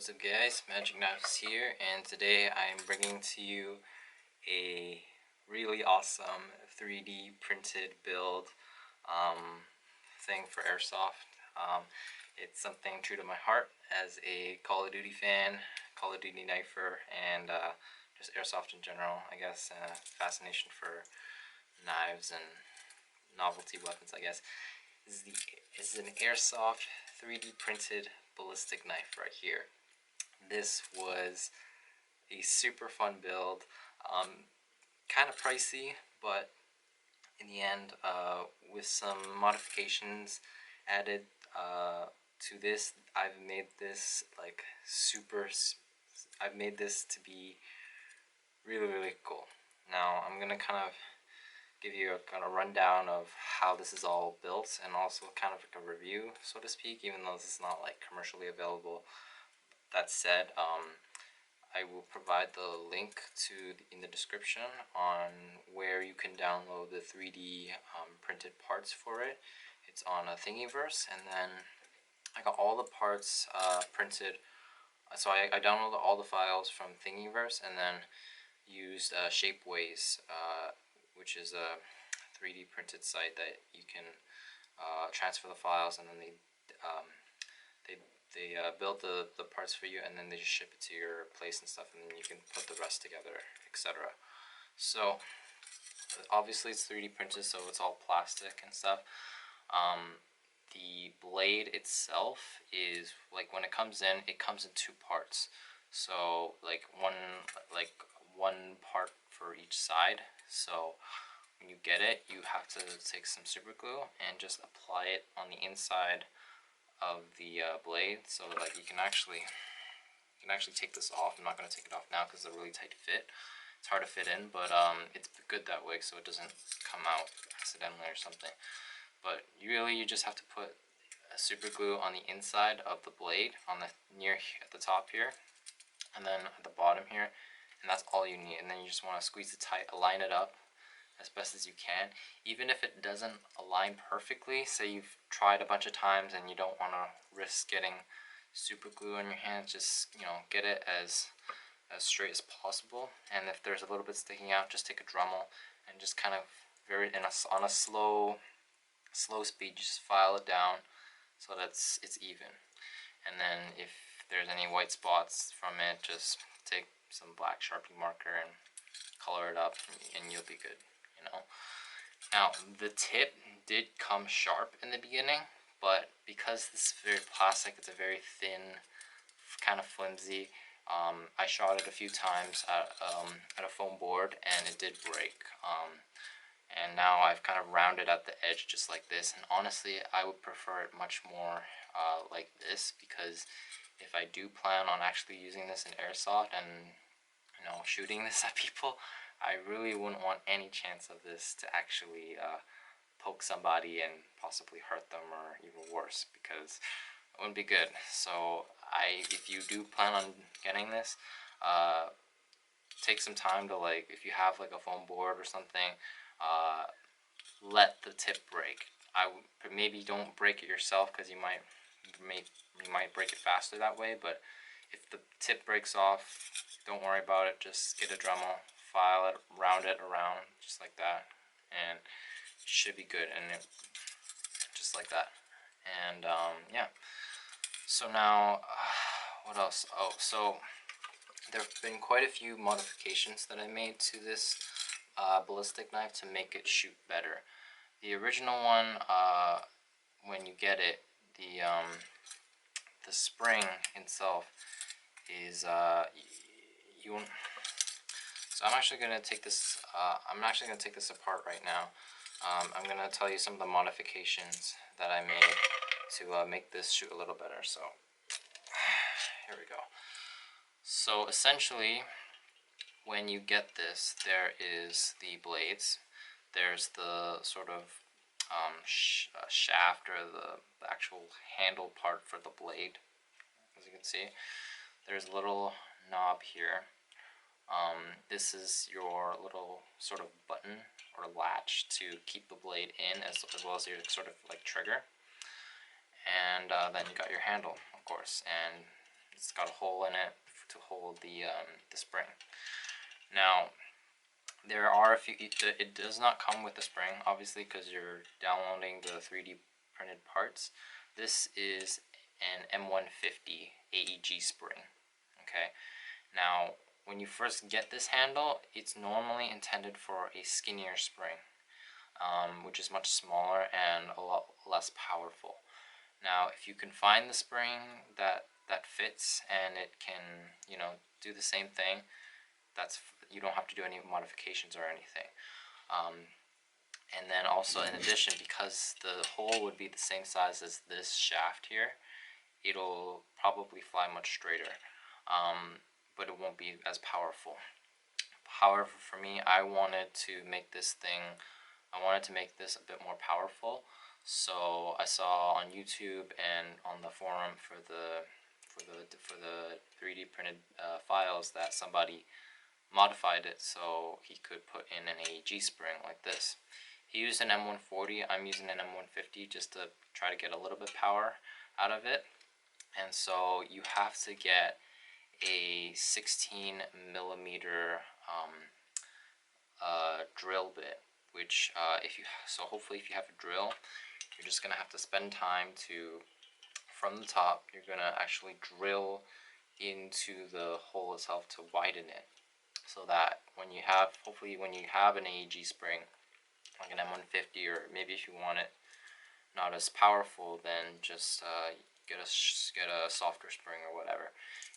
What's up guys, Magic Knives here, and today I'm bringing to you a really awesome 3D printed build thing for Airsoft. It's something true to my heart as a Call of Duty fan, Call of Duty knifer, and just Airsoft in general, I guess. Fascination for knives and novelty weapons, I guess. This is an Airsoft 3D printed ballistic knife right here. This was a super fun build, kind of pricey, but in the end, with some modifications added to this, I've made this like I've made this to be really cool. Now I'm gonna kind of give you a kind of rundown of how this is all built, and also kind of like a review, so to speak, even though this is not like commercially available. That said, I will provide the link in the description on where you can download the 3D printed parts for it. It's on a Thingiverse, and then I got all the parts printed. So I downloaded all the files from Thingiverse, and then used Shapeways, which is a 3D printed site that you can transfer the files, and then they build the parts for you, and then they just ship it to your place and stuff, and then you can put the rest together, etc. So obviously it's 3D printed, so it's all plastic and stuff. The blade itself is like, when it comes in, it comes in two parts. So like one part for each side. So when you get it, you have to take some super glue and just apply it on the inside of the blade, so like you can actually take this off. I'm not going to take it off now because it's a really tight fit. It's hard to fit in, but it's good that way, so it doesn't come out accidentally or something. But you just have to put a super glue on the inside of the blade, on the at the top here, and then at the bottom here, and that's all you need. And then you just want to squeeze it tight, align it up as best as you can. Even if it doesn't align perfectly, say you've tried a bunch of times and you don't want to risk getting super glue on your hands, just get it as straight as possible. And if there's a little bit sticking out, just take a Dremel and just kind of on a slow speed, just file it down so that it's even. And then if there's any white spots from it, just take some black Sharpie marker and color it up, and you'll be good. Now the tip did come sharp in the beginning, but because this is very plastic, it's a very thin, kind of flimsy. I shot it a few times at a foam board, and it did break. And now I've kind of rounded at the edge just like this. And honestly, I would prefer it much more like this, because if I do plan on actually using this in Airsoft and shooting this at people, I really wouldn't want any chance of this to actually poke somebody and possibly hurt them, or even worse, because it wouldn't be good. So if you do plan on getting this, take some time to, like, if you have like a foam board or something, let the tip break. Maybe don't break it yourself, because you might break it faster that way. But if the tip breaks off, don't worry about it. Just get a Dremel, file it, round it around just like that, and it should be good. And just like that. And yeah. So now, what else? Oh, so there have been quite a few modifications that I made to this ballistic knife to make it shoot better. The original one, when you get it, the spring itself is you won't. So I'm actually going to take this. Apart right now. I'm going to tell you some of the modifications that I made to make this shoot a little better. So here we go. So essentially, when you get this, there is the blades. There's the sort of shaft, or the actual handle part for the blade. As you can see, there's a little knob here. This is your little sort of button or latch to keep the blade in, as well as your sort of like trigger. And then you got your handle, of course, and it's got a hole in it to hold the spring. Now, there are a few. It does not come with the spring, obviously, because you're downloading the 3D printed parts. This is an M150 AEG spring. Okay. Now, when you first get this handle, it's normally intended for a skinnier spring, which is much smaller and a lot less powerful. Now, if you can find the spring that fits and it can, you know, do the same thing, you don't have to do any modifications or anything. And then also, in addition, because the hole would be the same size as this shaft here, it'll probably fly much straighter, but it won't be as powerful. However, for me, I wanted to make this a bit more powerful. So I saw on YouTube and on the forum for the 3D printed files that somebody modified it so he could put in an AEG spring like this. He used an M140. I'm using an M150 just to try to get a little bit power out of it. And so you have to get a 16 millimeter drill bit, which hopefully if you have a drill, you're just gonna have to spend time from the top, you're gonna actually drill into the hole itself to widen it, so that hopefully when you have an AEG spring, like an M150, or maybe if you want it not as powerful, then just get a softer spring or whatever.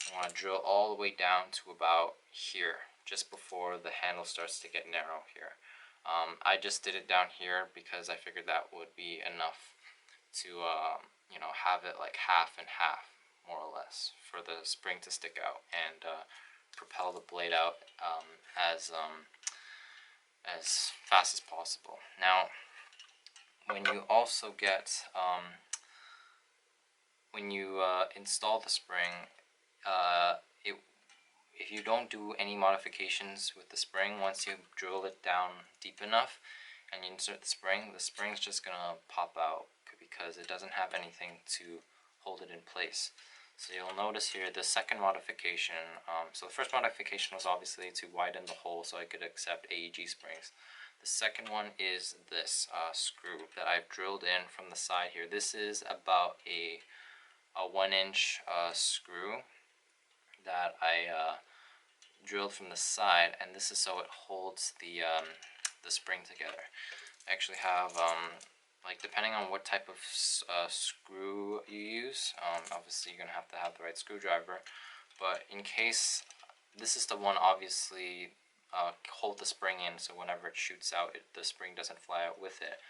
You want to drill all the way down to about here, just before the handle starts to get narrow here. I just did it down here because I figured that would be enough to you know, have it like half and half, more or less, for the spring to stick out and propel the blade out as fast as possible. Now, when you also get when you install the spring, if you don't do any modifications with the spring, once you drill it down deep enough and you insert the spring's just gonna pop out because it doesn't have anything to hold it in place. So you'll notice here the second modification, so the first modification was obviously to widen the hole so I could accept AEG springs. The second one is this screw that I've drilled in from the side here. This is about a 1-inch screw that I drilled from the side, and this is so it holds the spring together. I actually have like, depending on what type of screw you use, obviously you're gonna have to have the right screwdriver, but in case, this is the one obviously hold the spring in, so whenever it shoots out, the spring doesn't fly out with it.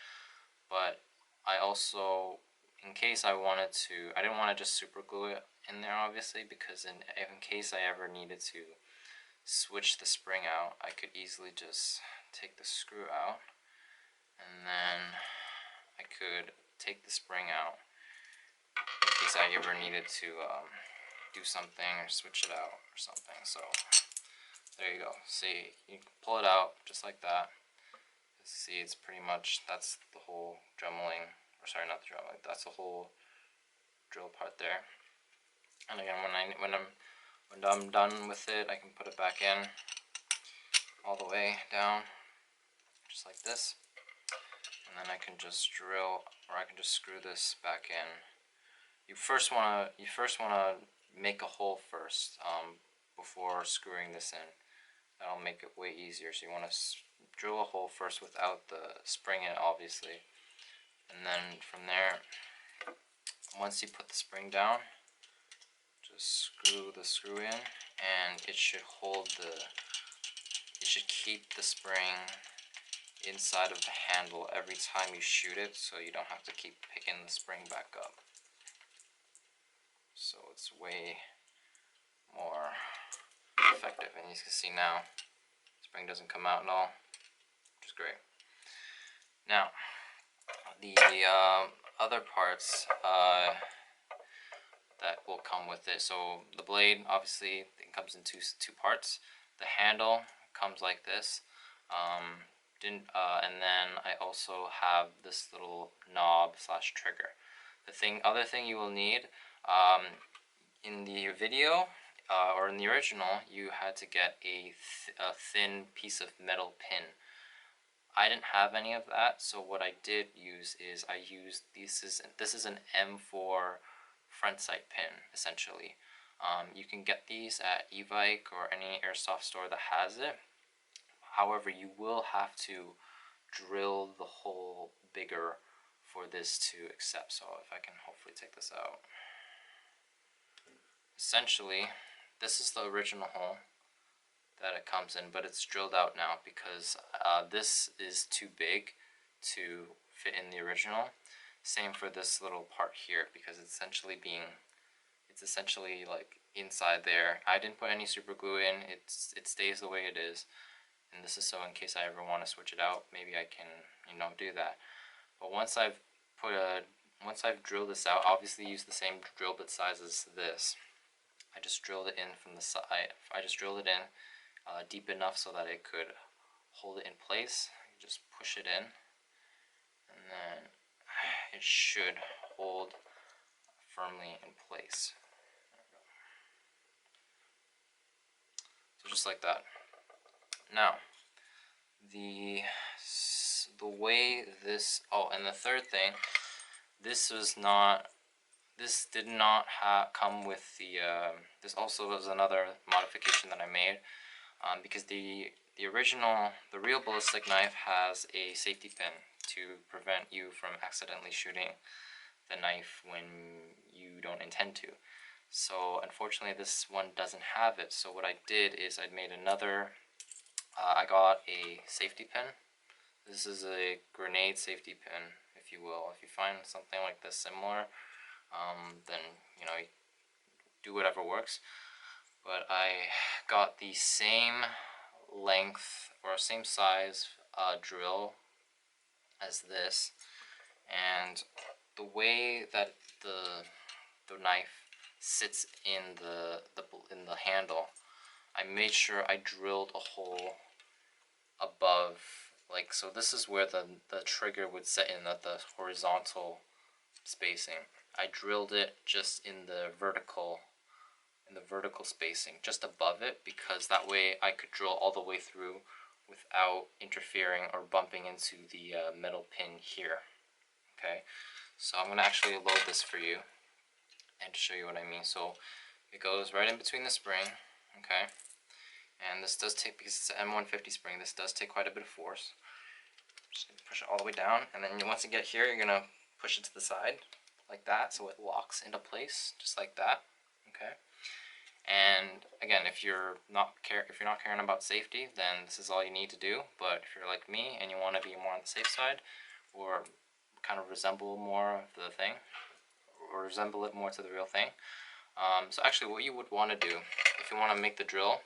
But I also, in case I didn't want to just super glue it in there, obviously, because in case I ever needed to switch the spring out, I could easily just take the screw out, and then I could take the spring out in case I ever needed to do something or switch it out or something. So there you go. See, you can pull it out just like that. See, it's pretty much, that's the whole dremeling, or sorry, not the dremeling, that's the whole drill part there. And again, when I'm done with it, I can put it back in all the way down, just like this. And then I can just drill, or I can just screw this back in. You first wanna make a hole first before screwing this in. That'll make it way easier. So you want to drill a hole first without the spring in, obviously, and then from there, once you put the spring down, just screw the screw in, and it should keep the spring inside of the handle every time you shoot it, so you don't have to keep picking the spring back up. So it's way more effective, and you can see now the spring doesn't come out at all, which is great. Now, the other parts that will come with it, so the blade, obviously, it comes in two parts. The handle comes like this, and then I also have this little knob / trigger. The other thing you will need, in the video or in the original, you had to get a thin piece of metal pin. I didn't have any of that, so what I did use is I used this is an M4 front sight pin essentially. You can get these at e-bike or any airsoft store that has it. However, you will have to drill the hole bigger for this to accept. So if I can hopefully take this out. Essentially, this is the original hole that it comes in, but it's drilled out now because this is too big to fit in the original. Same for this little part here because it's essentially like inside there. I didn't put any super glue in. It stays the way it is, and this is so in case I ever want to switch it out, maybe I can do that. But once I've drilled this out, obviously use the same drill bit size as this. I just drilled it in from the side. I just drilled it in deep enough so that it could hold it in place. You just push it in, and then it should hold firmly in place. So just like that. Now, the way this, oh, and the third thing, this did not come with the, this also was another modification that I made, because the real ballistic knife has a safety pin to prevent you from accidentally shooting the knife when you don't intend to. So unfortunately this one doesn't have it, so what I did is I made another, I got a safety pin. This is a grenade safety pin, if you will. If you find something like this similar, then you do whatever works. But I got the same length or same size drill as this, and the way that the knife sits in the handle, I made sure I drilled a hole above, like, so this is where the trigger would set in at the horizontal spacing. I drilled it just in the vertical spacing, just above it, because that way I could drill all the way through without interfering or bumping into the metal pin here. Okay, so I'm gonna actually load this for you and show you what I mean. So it goes right in between the spring, okay, and this does take, because it's an M150 spring, this does take quite a bit of force. Just gonna push it all the way down, and then once you get here, you're gonna push it to the side like that, so it locks into place just like that. Okay, and again, if you're not caring about safety, then this is all you need to do. But if you're like me and you want to be more on the safe side, or kind of resemble more of the thing, or resemble it more to the real thing, so actually what you would want to do if you want to make the drill,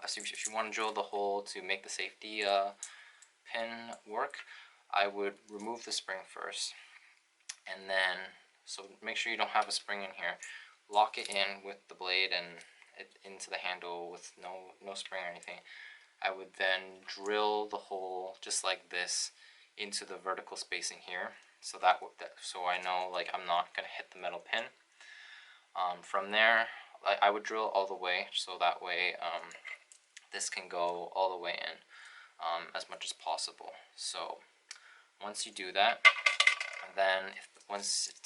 if you want to drill the hole to make the safety pin work, I would remove the spring first, and then, so make sure you don't have a spring in here, lock it in with the blade and it into the handle with no spring or anything. I would then drill the hole just like this into the vertical spacing here, so so I know, like, I'm not gonna hit the metal pin. From there, I would drill all the way, so that way this can go all the way in as much as possible. So once you do that, then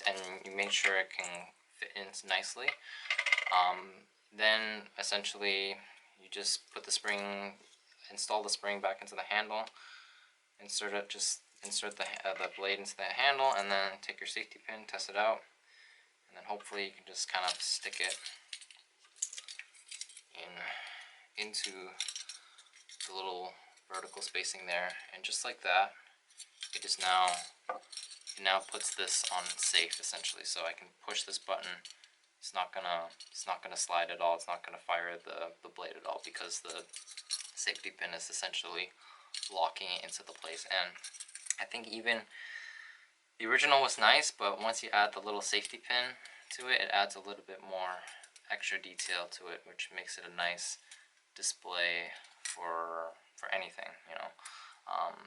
and you make sure it can fit in nicely, then essentially you just put the spring, install the spring back into the handle, insert the blade into the handle, and then take your safety pin, test it out, and then hopefully you can just kind of stick it into the little vertical spacing there, and just like that, it now puts this on safe essentially. So I can push this button. It's not gonna slide at all. It's not gonna fire the blade at all, because the safety pin is essentially locking it into the place. And I think even the original was nice, but once you add the little safety pin to it, it adds a little bit more extra detail to it, which makes it a nice display for anything,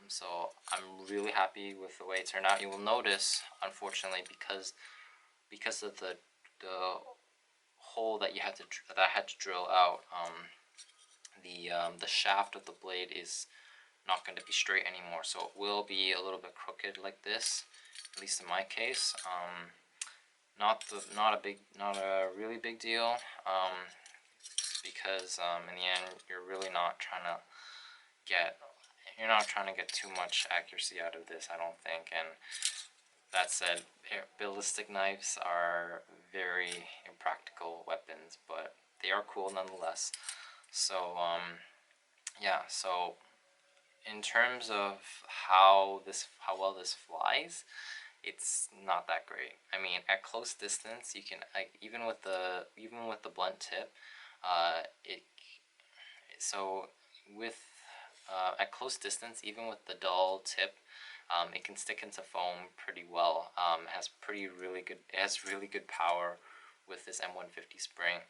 so I'm really happy with the way it turned out. You will notice, unfortunately, because of the hole that I had to drill out, the shaft of the blade is not going to be straight anymore, so it will be a little bit crooked like this, at least in my case. Not a really big deal, because in the end you're not trying to get too much accuracy out of this, I don't think. And that said, ballistic knives are very impractical weapons, but they are cool nonetheless. So yeah, so in terms of how well this flies, it's not that great. I mean, at close distance, you can, like, even with the blunt tip, it so with at close distance, even with the dull tip, it can stick into foam pretty well. It has really good power with this M150 spring.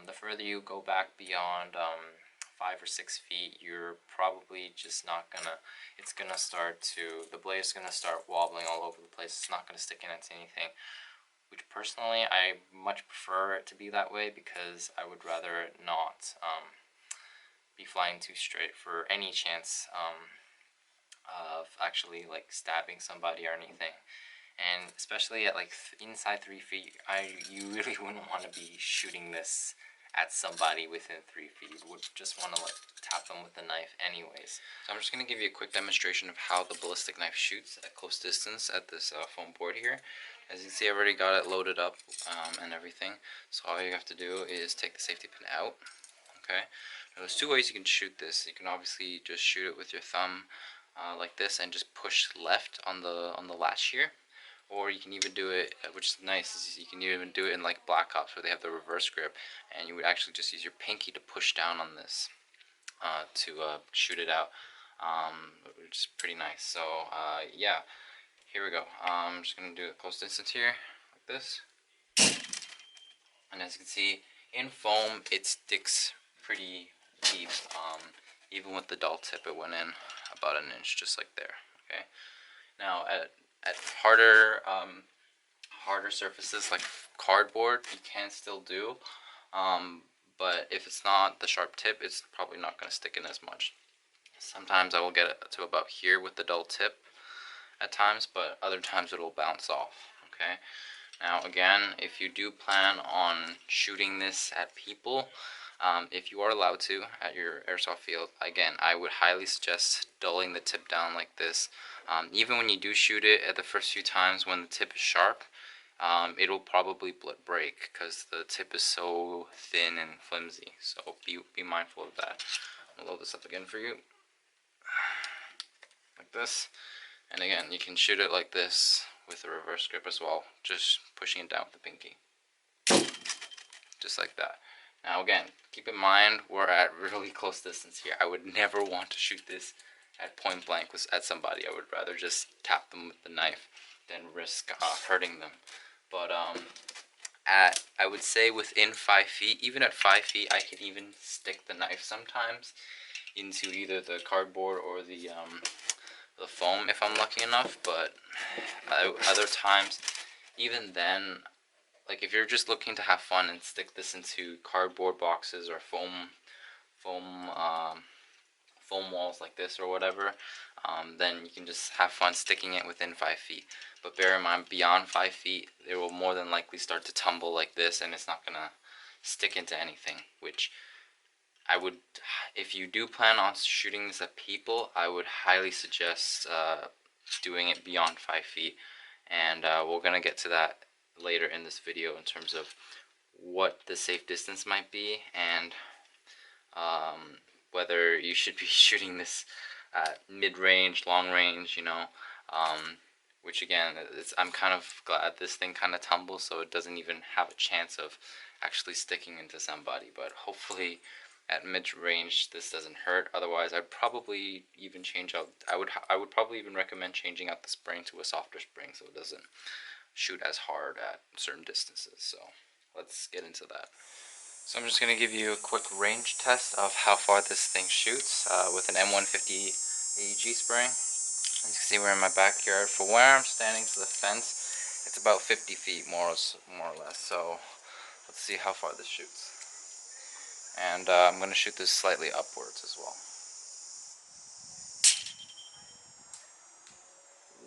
The further you go back beyond 5 or 6 feet, you're probably just not gonna. The blade is gonna start wobbling all over the place. It's not gonna stick into anything. Which personally, I much prefer it to be that way, because I would rather it not be flying too straight for any chance of actually like stabbing somebody or anything. And especially at like inside 3 feet, you really wouldn't want to be shooting this at somebody within 3 feet. You would just want to like tap them with the knife anyways. So I'm just going to give you a quick demonstration of how the ballistic knife shoots at close distance at this foam board here. As you can see, I already got it loaded up and everything. So all you have to do is take the safety pin out. Okay. Now, there's 2 ways you can shoot this. You can obviously just shoot it with your thumb like this and just push left on the latch here. Or you can even do it, which is nice, is you can even do it in like Black Ops where they have the reverse grip, and you would actually just use your pinky to push down on this to shoot it out, which is pretty nice. So yeah, here we go. I'm just going to do it close distance here, like this. And as you can see, in foam, it sticks pretty deep. Even with the dull tip, it went in about an inch, just like there. Okay. Now at harder surfaces like cardboard, you can still do, but if it's not the sharp tip, it's probably not going to stick in as much. Sometimes I will get it to about here with the dull tip at times, but other times it will bounce off. Okay. Now again, if you do plan on shooting this at people, if you are allowed to at your airsoft field, again, I would highly suggest dulling the tip down like this. Even when you do shoot it at the first few times when the tip is sharp, it'll probably break because the tip is so thin and flimsy. So be mindful of that. I'll load this up again for you, like this. And again, you can shoot it like this with a reverse grip as well, just pushing it down with the pinky, just like that. Now again, keep in mind we're at really close distance here. I would never want to shoot this at point blank at somebody. I would rather just tap them with the knife than risk hurting them. But I would say within 5 feet, even at 5 feet, I can even stick the knife sometimes into either the cardboard or the foam if I'm lucky enough. But other times, even then, like if you're just looking to have fun and stick this into cardboard boxes or foam walls like this or whatever, then you can just have fun sticking it within 5 feet. But bear in mind, beyond 5 feet, it will more than likely start to tumble like this, and it's not gonna stick into anything. Which I would, if you do plan on shooting this at people, I would highly suggest doing it beyond 5 feet. And we're gonna get to that later in this video in terms of what the safe distance might be, and whether you should be shooting this at mid-range, long-range, you know, which again, I'm kind of glad this thing kind of tumbles so it doesn't even have a chance of actually sticking into somebody. But hopefully at mid-range this doesn't hurt. Otherwise, I'd probably even change out, I would probably even recommend changing out the spring to a softer spring so it doesn't shoot as hard at certain distances. So let's get into that. So I'm just going to give you a quick range test of how far this thing shoots with an M150 AEG spring. As you can see, we're in my backyard. For where I'm standing to the fence, it's about 50 feet more or less. So Let's see how far this shoots. And I'm going to shoot this slightly upwards as well.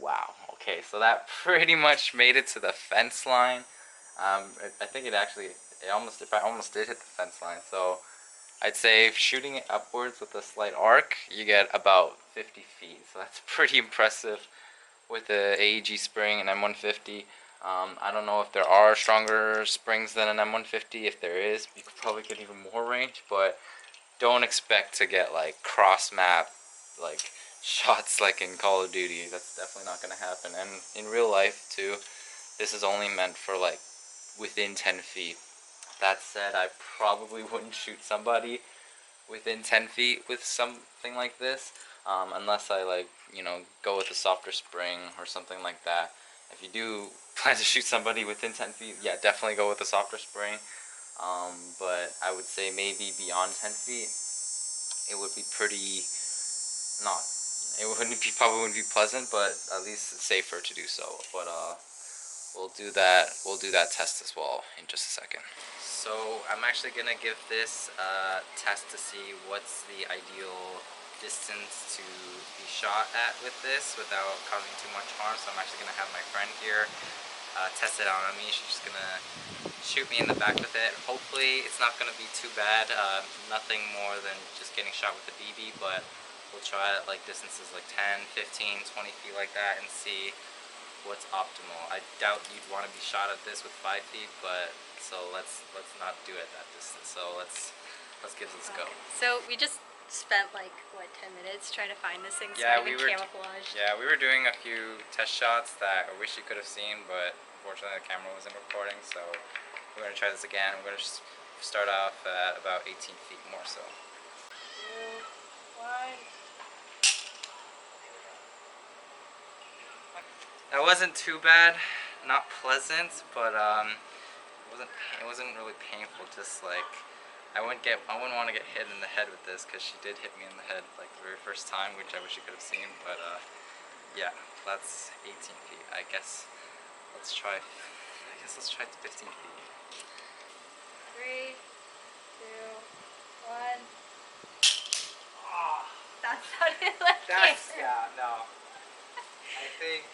Wow. Okay, so that pretty much made it to the fence line. I think it almost did hit the fence line. So I'd say shooting it upwards with a slight arc, you get about 50 feet. So that's pretty impressive with the AEG spring and M150. I don't know if there are stronger springs than an M150. If there is, you could probably get even more range, but don't expect to get like cross map like shots like in Call of Duty. That's definitely not gonna happen. And in real life too, this is only meant for like within 10 feet. That said, I probably wouldn't shoot somebody within 10 feet with something like this, unless I like, go with a softer spring or something like that. If you do plan to shoot somebody within 10 feet, yeah, definitely go with a softer spring. But I would say maybe beyond 10 feet, it would be pretty not. It probably wouldn't be pleasant, but at least it's safer to do so. But we'll do that. We'll do that test as well in just a second. So I'm actually gonna give this test to see what's the ideal distance to be shot at with this without causing too much harm. So I'm actually gonna have my friend here test it out on me. She's just gonna shoot me in the back with it. Hopefully it's not gonna be too bad. Nothing more than just getting shot with a BB, but we'll try it like distances like 10, 15, 20 feet like that and see what's optimal. I doubt you'd want to be shot at this with 5 feet, but so let's not do it at that distance. So let's give this a go. So we just spent like what 10 minutes trying to find this thing. Yeah, we were camouflaged. Yeah, we were doing a few test shots that I wish you could have seen, but unfortunately the camera wasn't recording. So we're gonna try this again. We're gonna just start off at about 18 feet more. So. 2, 1. That wasn't too bad, not pleasant, but it wasn't really painful. Just like I wouldn't want to get hit in the head with this because she did hit me in the head like the very first time, which I wish you could have seen. But yeah, that's 18 feet. I guess let's try 15 feet. 3, 2, 1. Oh, That sounded like no. I think,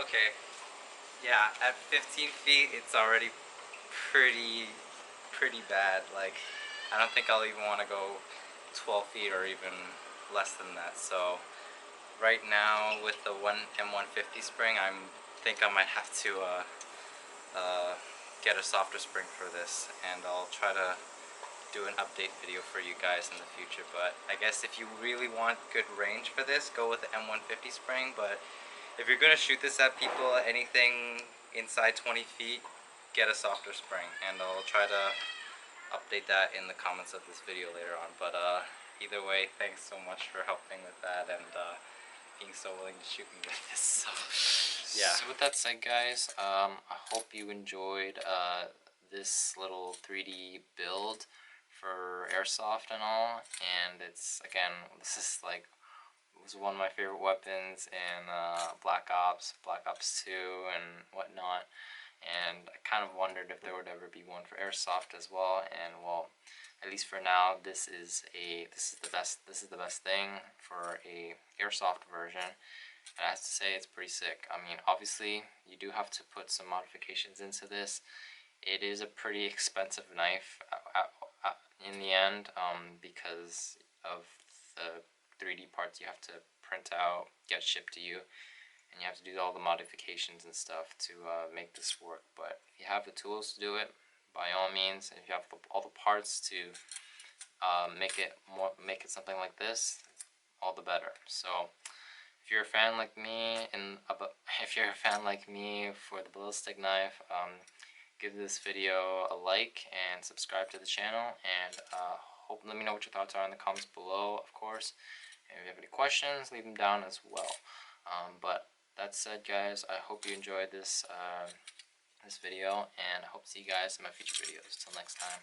okay, yeah, at 15 feet, it's already pretty bad. Like, I don't think I'll even want to go 12 feet or even less than that. So, right now, with the M150 spring, I think I might have to get a softer spring for this, and I'll try to do an update video for you guys in the future. But I guess if you really want good range for this, go with the M150 spring. But if you're gonna shoot this at people, anything inside 20 feet, get a softer spring, and I'll try to update that in the comments of this video later on. But either way, thanks so much for helping with that and being so willing to shoot me with this. So yeah. So with that said, guys, I hope you enjoyed this little 3D build for Airsoft and all, and it's, again, this is like, was one of my favorite weapons in Black Ops 2 and whatnot, and I kind of wondered if there would ever be one for Airsoft as well. And well, at least for now, this is the best thing for a Airsoft version. And I have to say, it's pretty sick. I mean, obviously you do have to put some modifications into this. It is a pretty expensive knife in the end, because of the 3D parts you have to print out, get shipped to you, and you have to do all the modifications and stuff to make this work. But if you have the tools to do it, by all means, and if you have all the parts to make it something like this, all the better. So if you're a fan like me, for the ballistic knife, give this video a like and subscribe to the channel, and let me know what your thoughts are in the comments below, of course. And if you have any questions, leave them down as well. But that said, guys, I hope you enjoyed this this video, and I hope to see you guys in my future videos. Till next time,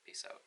peace out.